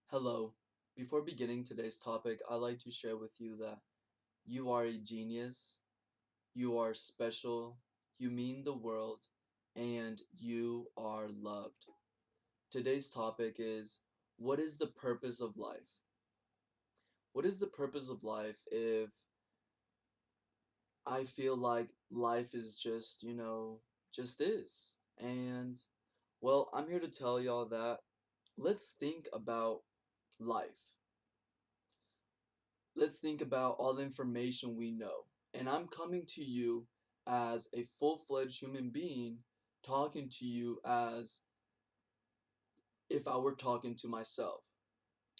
Hello. Before beginning today's topic, I'd like to share with you that you are a genius, you are special, you mean the world, and you are loved. Today's topic is, what is the purpose of life? What is the purpose of life if I feel like life is just is? And, well, I'm here to tell y'all that let's think about life. Let's think about all the information we know. And I'm coming to you as a full-fledged human being, talking to you as if I were talking to myself.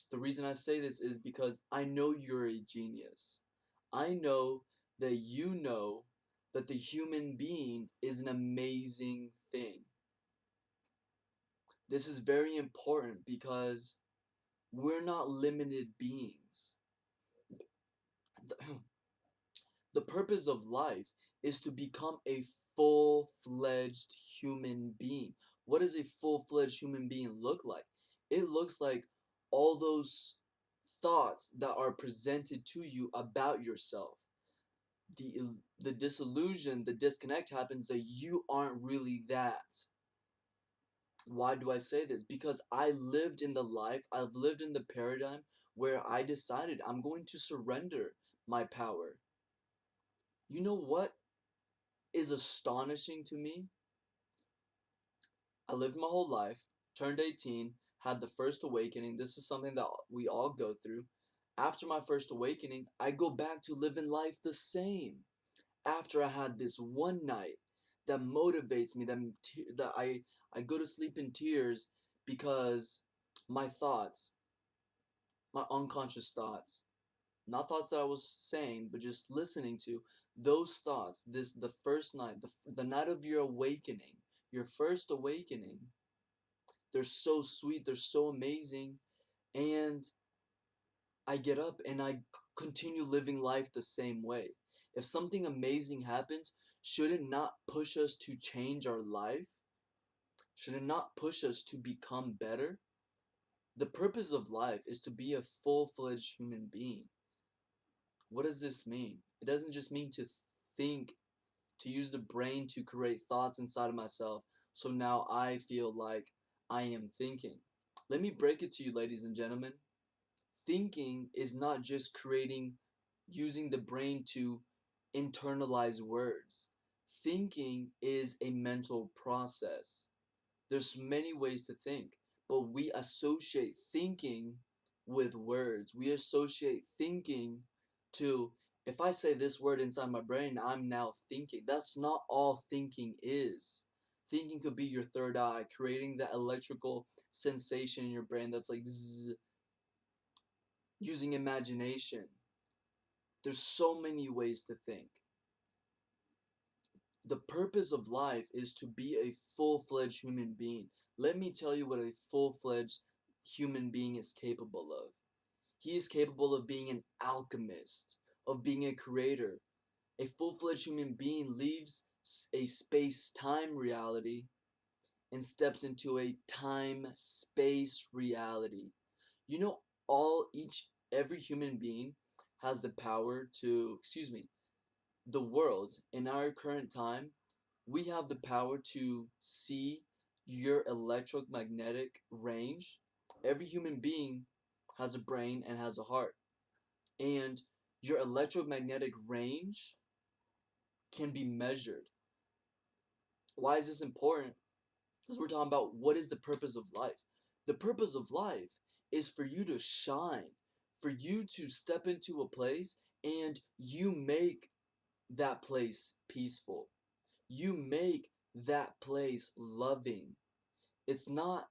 The reason I say this is because I know you're a genius. I know that the human being is an amazing thing. This is very important because we're not limited beings. The purpose of life is to become a full-fledged human being. What does a full-fledged human being look like? It looks like all those thoughts that are presented to you about yourself. The disillusion, the disconnect happens that you aren't really that. Why do I say this? Because I've lived in the paradigm where I decided I'm going to surrender my power. You know what is astonishing to me? I lived my whole life, turned 18, had the first awakening. This is something that we all go through. After my first awakening, I go back to living life the same. After I had this one night that motivates me, that I go to sleep in tears because my thoughts, my unconscious thoughts, not thoughts that I was saying, but just listening to those thoughts. The first night, the night of your awakening, your first awakening. They're so sweet, they're so amazing, and I get up and I continue living life the same way. If something amazing happens, should it not push us to change our life? Should it not push us to become better? The purpose of life is to be a full-fledged human being. What does this mean? It doesn't just mean to think, to use the brain to create thoughts inside of myself, so now I feel like I am thinking. Let me break it to you, ladies and gentlemen. Thinking is not just using the brain to internalize words. Thinking is a mental process. There's many ways to think, but we associate thinking with words. We associate thinking to, if I say this word inside my brain, I'm now thinking. That's not all thinking is. Thinking could be your third eye, creating that electrical sensation in your brain that's like zzz, using imagination. There's so many ways to think. The purpose of life is to be a full-fledged human being. Let me tell you what a full-fledged human being is capable of. He is capable of being an alchemist, of being a creator. A full-fledged human being leaves a space-time reality and steps into a time-space reality. You know, every human being has the power to, excuse me, the world in our current time, we have the power to see your electromagnetic range. Every human being has a brain and has a heart. And your electromagnetic range can be measured. Why is this important? Because we're talking about what is the purpose of life. The purpose of life is for you to shine, for you to step into a place and you make that place peaceful. You make that place loving. It's not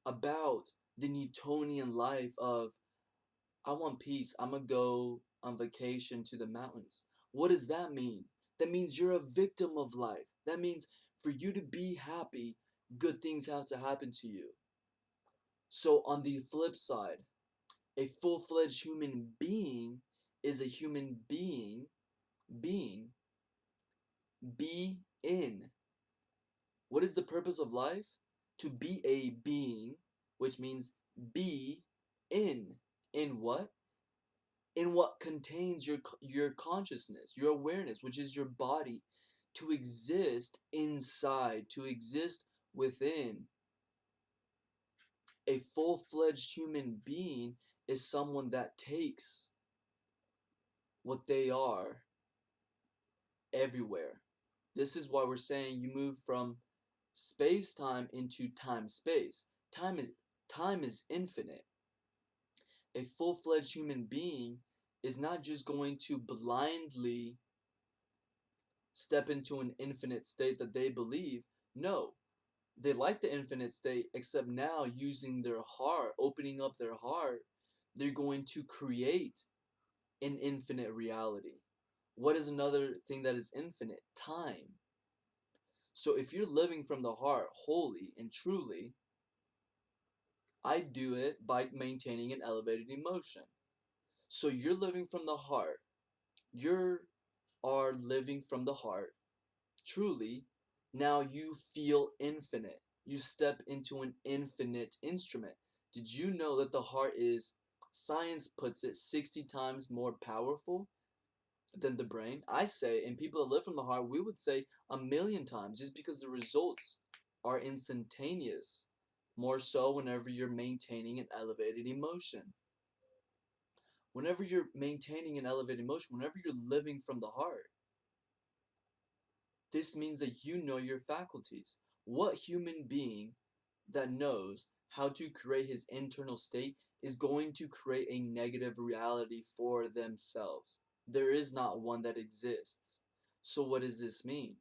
about the Newtonian life of, I want peace, I'm gonna go on vacation to the mountains. What does that mean? That means you're a victim of life. That means for you to be happy, good things have to happen to you. So on the flip side, a full-fledged human being is a human being, be in. What is the purpose of life? To be a being, which means be in. In what? In what contains your consciousness, your awareness, which is your body, to exist inside, to exist within. A full-fledged human being is someone that takes what they are everywhere. This is why we're saying you move from space-time into time-space. Time is infinite. A full-fledged human being is not just going to blindly step into an infinite state that they believe. No, they like the infinite state, except now using their heart, opening up their heart, they're going to create an infinite reality. What is another thing that is infinite? Time. So if you're living from the heart wholly and truly, I do it by maintaining an elevated emotion. So you're living from the heart. You are living from the heart truly. Now you feel infinite. You step into an infinite instrument. Did you know that the heart is, science puts it, 60 times more powerful than the brain? I say, and people that live from the heart, we would say 1,000,000 times, just because the results are instantaneous. More so whenever you're maintaining an elevated emotion. Whenever you're maintaining an elevated emotion, whenever you're living from the heart, this means that you know your faculties. What human being that knows how to create his internal state is going to create a negative reality for themselves? There is not one that exists. So what does this mean?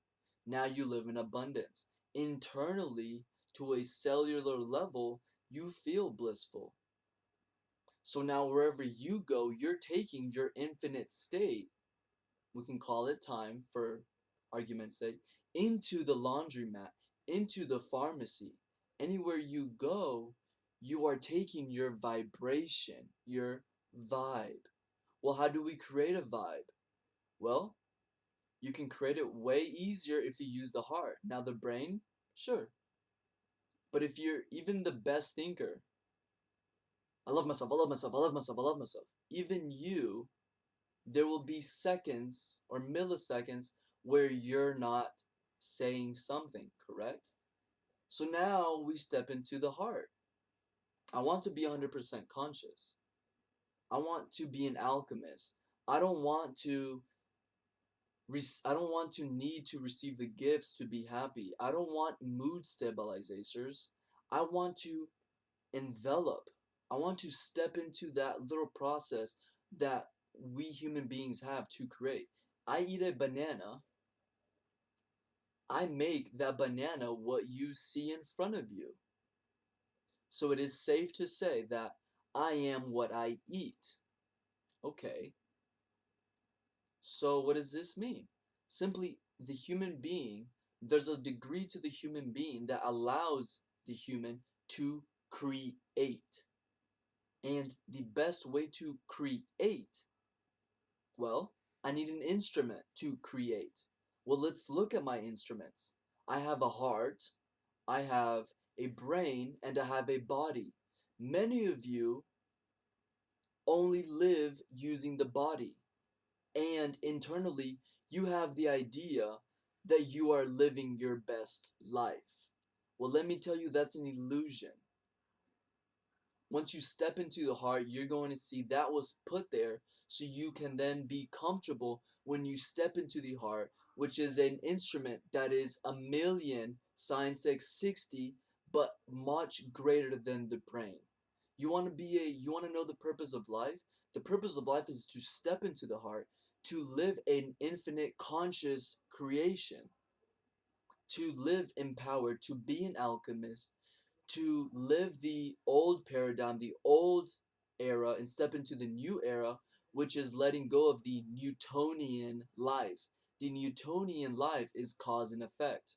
Now you live in abundance. Internally, to a cellular level, you feel blissful. So now wherever you go, you're taking your infinite state, we can call it time for argument's sake, into the laundromat, into the pharmacy. Anywhere you go, you are taking your vibration, your vibe. Well, how do we create a vibe? Well, you can create it way easier if you use the heart. Now the brain, sure. But if you're even the best thinker, I love myself, I love myself, I love myself, I love myself. Even you, there will be seconds or milliseconds where you're not saying something, correct? So now we step into the heart. I want to be 100% conscious. I want to be an alchemist. I don't want to I don't want to need to receive the gifts to be happy. I don't want mood stabilizers. I want to envelop. I want to step into that little process that we human beings have to create. I eat a banana. I make that banana what you see in front of you. So it is safe to say that I am what I eat. Okay. So what does this mean? Simply, the human being, there's a degree to the human being that allows the human to create. And the best way to create, well, I need an instrument to create. Well, let's look at my instruments. I have a heart, I have a brain, and I have a body. Many of you only live using the body, and internally, you have the idea that you are living your best life. Well, let me tell you, that's an illusion. Once you step into the heart, you're going to see that was put there so you can then be comfortable when you step into the heart, which is an instrument that is 1,000,000, science says 60, but much greater than the brain. You want to know the purpose of life? The purpose of life is to step into the heart, to live an infinite conscious creation, to live empowered, to be an alchemist, to live the old paradigm, the old era, and step into the new era, which is letting go of the Newtonian life. The Newtonian life is cause and effect.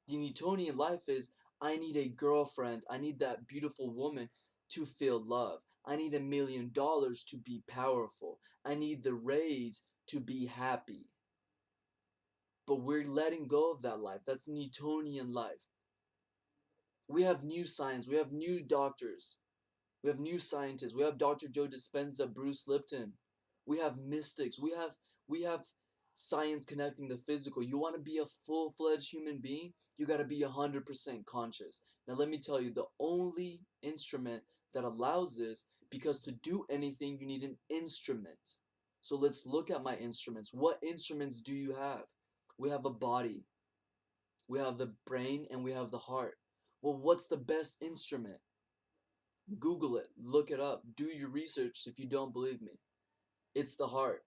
The Newtonian life is, I need a girlfriend, I need that beautiful woman to feel love. I need $1,000,000 to be powerful. I need the raise to be happy. But we're letting go of that life. That's Newtonian life. We have new science, we have new doctors, We have new scientists. We have Dr. Joe Dispenza, Bruce Lipton. We have mystics. We have science connecting the physical. You want to be a full-fledged human being? You got to be 100% conscious. Now let me tell you, the only instrument that allows this, because to do anything you need an instrument. So let's look at my instruments. What instruments do you have? We have a body. We have the brain and we have the heart. Well, what's the best instrument? Google it, look it up, do your research if you don't believe me. It's the heart.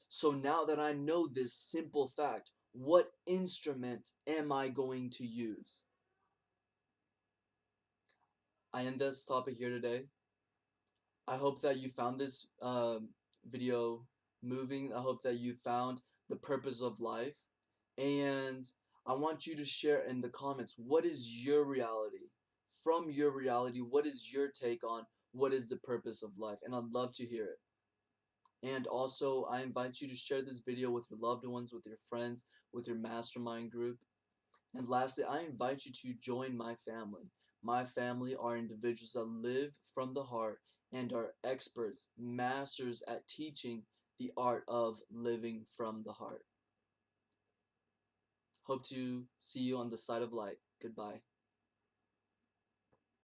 So now that I know this simple fact, what instrument am I going to use? I end this topic here today. I hope that you found this video moving. I hope that you found the purpose of life. And I want you to share in the comments, what is your reality? From your reality, what is your take on what is the purpose of life? And I'd love to hear it. And also, I invite you to share this video with your loved ones, with your friends, with your mastermind group. And lastly, I invite you to join my family. My family are individuals that live from the heart and are experts, masters at teaching the art of living from the heart. Hope to see you on the side of light. Goodbye.